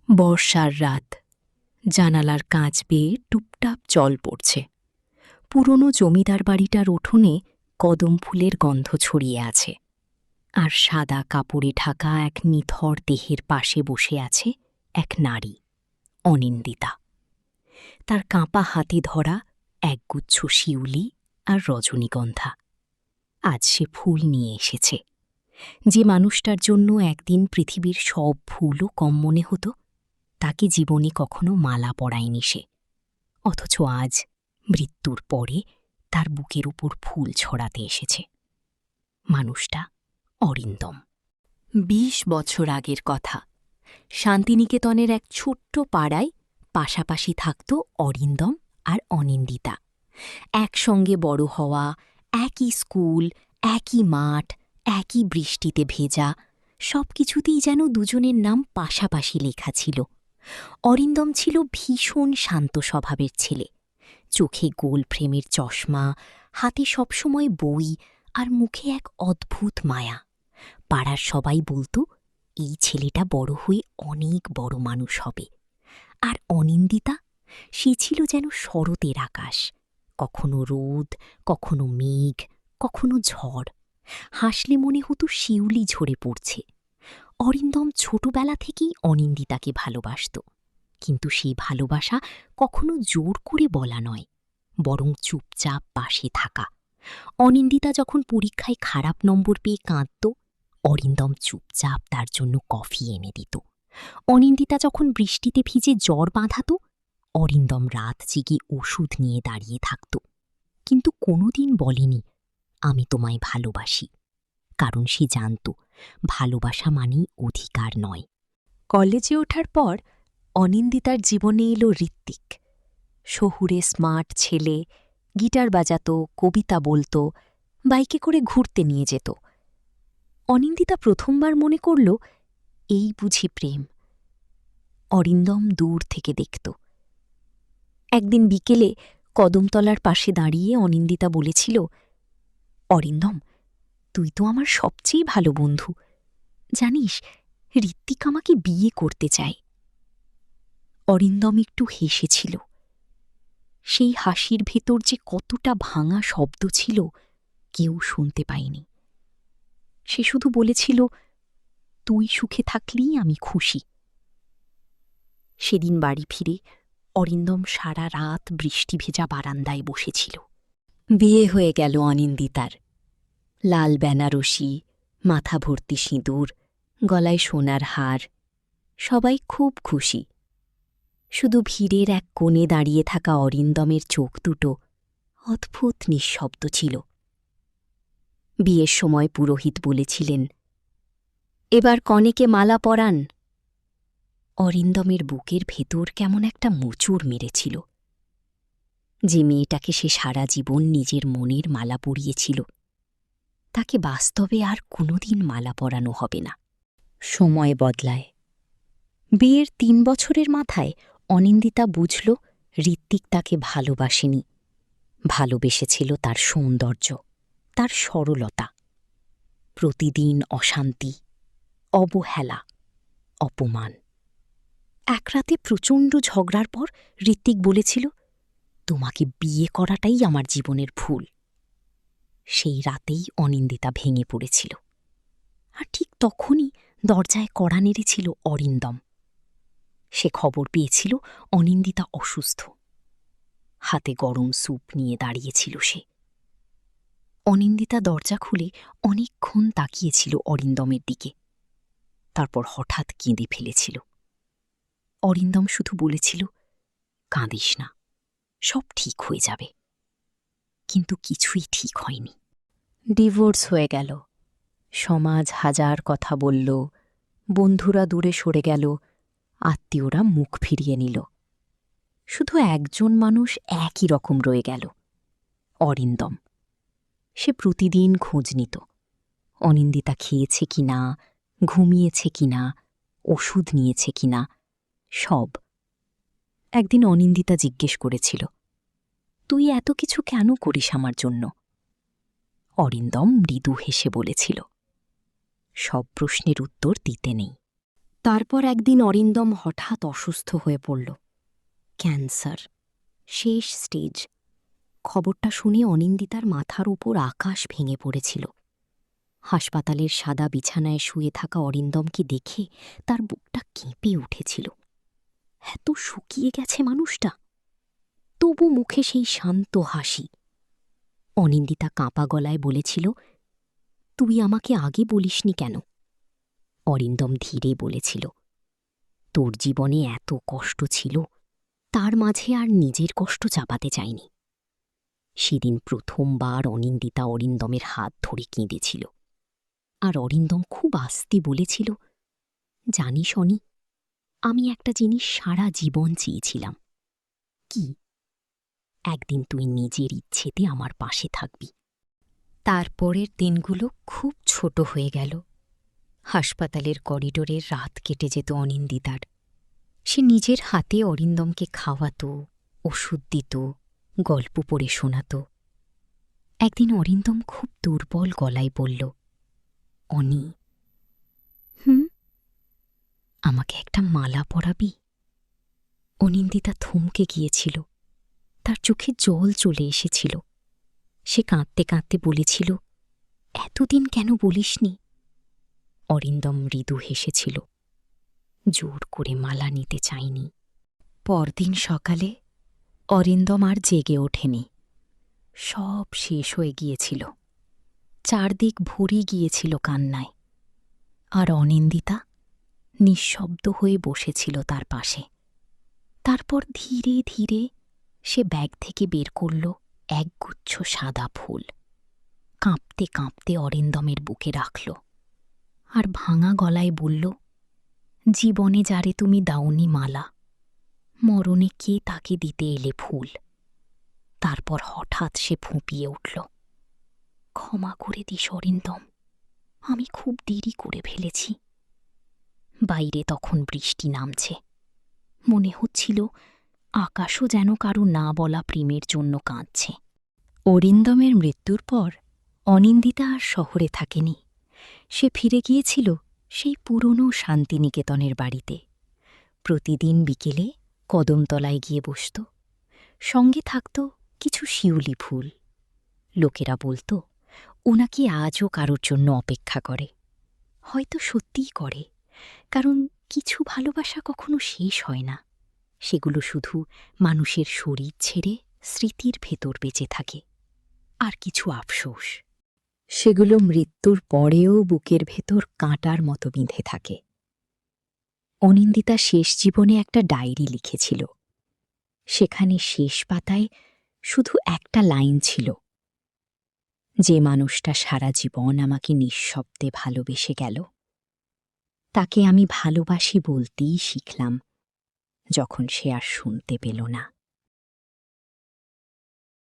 বর্ষার রাত, জানালার কাঁচ বেয়ে টুপটাপ জল পড়ছে। পুরনো জমিদার বাড়িটার উঠোনে কদম ফুলের গন্ধ ছড়িয়ে আছে, আর সাদা কাপড়ে ঢাকা এক নিথর দেহের পাশে বসে আছে এক নারী, অনিন্দিতা। তার কাঁপা হাতে ধরা একগুচ্ছ শিউলি আর রজনীগন্ধা। আজ সে ফুল নিয়ে এসেছে, যে মানুষটার জন্য একদিন পৃথিবীর সব ফুলও কম মনে হতো, তাকে জীবনে কখনো মালা পরায়নি সে। অথচ আজ মৃত্যুর পরে তার বুকের উপর ফুল ছড়াতে এসেছে। মানুষটা অরিন্দম। ২০ বছর আগের কথা। শান্তিনিকেতনের এক ছোট্ট পাড়ায় পাশাপাশি থাকত অরিন্দম আর অনিন্দিতা। একসঙ্গে বড় হওয়া, একই স্কুল, একই মাঠ, একই বৃষ্টিতে ভেজা, সব কিছুতেই যেন দুজনের নাম পাশাপাশি লেখা ছিল। অরিন্দম ছিল ভীষণ শান্ত স্বভাবের ছেলে। চোখে গোল ফ্রেমের চশমা, হাতে সবসময় বই, আর মুখে এক অদ্ভুত মায়া। পাড়ার সবাই বলতো, এই ছেলেটা বড় হয়ে অনেক বড় মানুষ হবে। আর অনিন্দিতা, সে ছিল যেন শরতের আকাশ, কখনো রোদ, কখনো মেঘ, কখনো ঝড়। হাসলে মনে হতো শিউলি ঝরে পড়ছে। অরিন্দম ছোটবেলা থেকেই অনিন্দিতাকে ভালোবাসত, কিন্তু সেই ভালোবাসা কখনো জোর করে বলা নয়, বরং চুপচাপ পাশে থাকা। অনিন্দিতা যখন পরীক্ষায় খারাপ নম্বর পেয়ে কাঁদত, অরিন্দম চুপচাপ তার জন্য কফি এনে দিত। অনিন্দিতা যখন বৃষ্টিতে ভিজে জ্বর বাঁধাত, অরিন্দম রাত জেগে ওষুধ নিয়ে দাঁড়িয়ে থাকত, কিন্তু কোনোদিন বলেনি, আমি তোমায় ভালোবাসি, কারণ সে জানত ভালোবাসা মানেই অধিকার নয়। কলেজে ওঠার পর অনিন্দিতার জীবনে এলো ঋত্বিক। শহুরে স্মার্ট ছেলে, গিটার বাজাত, কবিতা বলতো, বাইকে করে ঘুরতে নিয়ে যেত। অনিন্দিতা প্রথমবার মনে করল, এই বুঝি প্রেম। অরিন্দম দূর থেকে দেখত। একদিন বিকেলে কদমতলার পাশে দাঁড়িয়ে অনিন্দিতা বলেছিল, অরিন্দম, তুই তো আমার সবচেয়ে ভালো বন্ধু। জানিস, ঋত্বিক আমাকে বিয়ে করতে চায়। অরিন্দম একটু হেসেছিল। সেই হাসির ভেতর যে কতটা ভাঙা শব্দ ছিল, কেউ শুনতে পায়নি। সে শুধু বলেছিল, তুই সুখে থাকলেই আমি খুশি। সেদিন বাড়ি ফিরে অরিন্দম সারা রাত বৃষ্টি ভেজা বারান্দায় বসেছিল। বিয়ে হয়ে গেল অনিন্দিতার। লাল বেনারসি, মাথা ভর্তি সিঁদুর, গলায় সোনার হার। সবাই খুব খুশি। শুধু ভিড়ের এক কোণে দাঁড়িয়ে থাকা অরিন্দমের চোখ দুটো অদ্ভুত নিঃশব্দ ছিল। বিয়ের সময় পুরোহিত বলেছিলেন, এবার কনেকে মালা পরান। অরিন্দমের বুকের ভেতর কেমন একটা মোচড় মেরেছিল। যে মেয়েটাকে সে সারা জীবন নিজের মনের মালা পরিয়েছিল, তাকে বাস্তবে আর কোনোদিন মালা পরানো হবে না। সময় বদলায়। বিয়ের ৩ বছরের মাথায় অনিন্দিতা বুঝল, ঋত্বিক তাকে ভালোবাসেনি, ভালোবেসেছিল তার সৌন্দর্য, তার সরলতা। প্রতিদিন অশান্তি, অবহেলা, অপমান। এক রাতে প্রচণ্ড ঝগড়ার পর ঋত্বিক বলেছিল, তোমাকে বিয়ে করাটাই আমার জীবনের ভুল। সেই রাতেই অনিন্দিতা ভেঙে পড়েছিল। আর ঠিক তখনই দরজায় কড়া নেড়েছিল অরিন্দম। সে খবর পেয়েছিল অনিন্দিতা অসুস্থ। হাতে গরম স্যুপ নিয়ে দাঁড়িয়েছিল সে। অনিন্দিতা দরজা খুলে অনেকক্ষণ তাকিয়েছিল অরিন্দমের দিকে, তারপর হঠাৎ কেঁদে ফেলেছিল। অরিন্দম শুধু বলেছিল, কাঁদিস না, সব ঠিক হয়ে যাবে। কিন্তু কিছুই ঠিক হয়নি। ডিভোর্স হয়ে গেল। সমাজ হাজার কথা বলল, বন্ধুরা দূরে সরে গেল, আত্মীয়রা মুখ ফিরিয়ে নিল। শুধু একজন মানুষ একই রকম রয়ে গেল, অরিন্দম। সে প্রতিদিন খোঁজ নিত, অনিন্দিতা খেয়েছে কিনা, ঘুমিয়েছে কিনা, ওষুধ নিয়েছে কিনা, সব। একদিন অনিন্দিতা জিজ্ঞেস করেছিল, তুই এত কিছু কেন করিস আমার জন্য? অরিন্দম মৃদু হেসে বলেছিল, সব প্রশ্নের উত্তর দিতে নেই। তারপর একদিন অরিন্দম হঠাৎ অসুস্থ হয়ে পড়ল। ক্যান্সার, শেষ স্টেজ। খবরটা শুনে অনিন্দিতার মাথার উপর আকাশ ভেঙে পড়েছিল। হাসপাতালের সাদা বিছানায় শুয়ে থাকা অরিন্দমকে দেখে তার বুকটা কেঁপে উঠেছিল। এত শুকিয়ে গেছে মানুষটা, তবু মুখে সেই শান্ত হাসি। অনিন্দিতা কাঁপা গলায় বলেছিল, তুই আমাকে আগে বলিসনি কেন? অরিন্দম ধীরে বলেছিল, তোর জীবনে এত কষ্ট ছিল, তার মাঝে আর নিজের কষ্ট চাপাতে চাইনি। সেদিন প্রথমবার অনিন্দিতা অরিন্দমের হাত ধরে কেঁদেছিল। আর অরিন্দম খুব আস্তে বলেছিল, জানিস অনি, আমি একটা জিনিস সারা জীবন চেয়েছিলাম। কি? একদিন তুই নিজের ইচ্ছেতে আমার পাশে থাকবি। তারপরের দিনগুলো খুব ছোট হয়ে গেল। হাসপাতালের করিডোরে রাত কেটে যেত অনিন্দিতার। সে নিজের হাতে অরিন্দমকে খাওয়াত, ওষুধ দিত, গল্প পড়ে শোনাত। একদিন অরিন্দম খুব দুর্বল গলায় বলল, অনি, আমাকে একটা মালা পরাবি? অনিন্দিতা থমকে গিয়েছিল, তার চোখে জল চলে এসেছিল। সে কাঁদতে কাঁদতে বলেছিল, এতদিন কেন বলিসনি? অরিন্দম মৃদু হেসেছিল, জোর করে মালা নিতে চাইনি। পরদিন সকালে অরিন্দম আর জেগে ওঠেনি। সব শেষ হয়ে গিয়েছিল, চারদিক ভরে গিয়েছিল কান্নায়। আর অনিন্দিতা নিঃশব্দ হয়ে বসেছিল তার পাশে। তারপর ধীরে ধীরে সে ব্যাগ থেকে বের করল একগুচ্ছ সাদা ফুল। কাঁপতে কাঁপতে অরিন্দমের বুকে রাখল, আর ভাঙা গলায় বলল, জীবনে যারে তুমি দাওনি মালা, মরণে কে তাকে দিতে এলে ফুল? তারপর হঠাৎ সে ফুঁপিয়ে উঠল, ক্ষমা করে দিস অরিন্দম, আমি খুব দেরি করে ফেলেছি। বাইরে তখন বৃষ্টি নামছে। মনে হচ্ছিল আকাশও যেন কারো না বলা প্রেমের জন্য কাঁদছে। অরিন্দমের মৃত্যুর পর অনিন্দিতা আর শহরে থাকেনি। সে ফিরে গিয়েছিল সেই পুরনো শান্তিনিকেতনের বাড়িতে। প্রতিদিন বিকেলে কদমতলায় গিয়ে বসত। সঙ্গে থাকত কিছু শিউলি ফুল। লোকেরা বলত, ও নাকি আজও কারোর জন্য অপেক্ষা করে। হয়তো সত্যিই করে, কারণ কিছু ভালোবাসা কখনো শেষ হয় না। সেগুলো শুধু মানুষের শরীর ছেড়ে স্মৃতির ভেতর বেঁচে থাকে। আর কিছু আফসোস, সেগুলো মৃত্যুর পরেও বুকের ভেতর কাঁটার মতো বিঁধে থাকে। অনিন্দিতা শেষ জীবনে একটা ডায়েরি লিখেছিল। সেখানে শেষ পাতায় শুধু একটা লাইন ছিল, যে মানুষটা সারা জীবন আমাকে নিঃশব্দে ভালোবেসে গেল, তাকে আমি ভালোবাসি বলতেই শিখলাম যখন সে আর শুনতে পেল না।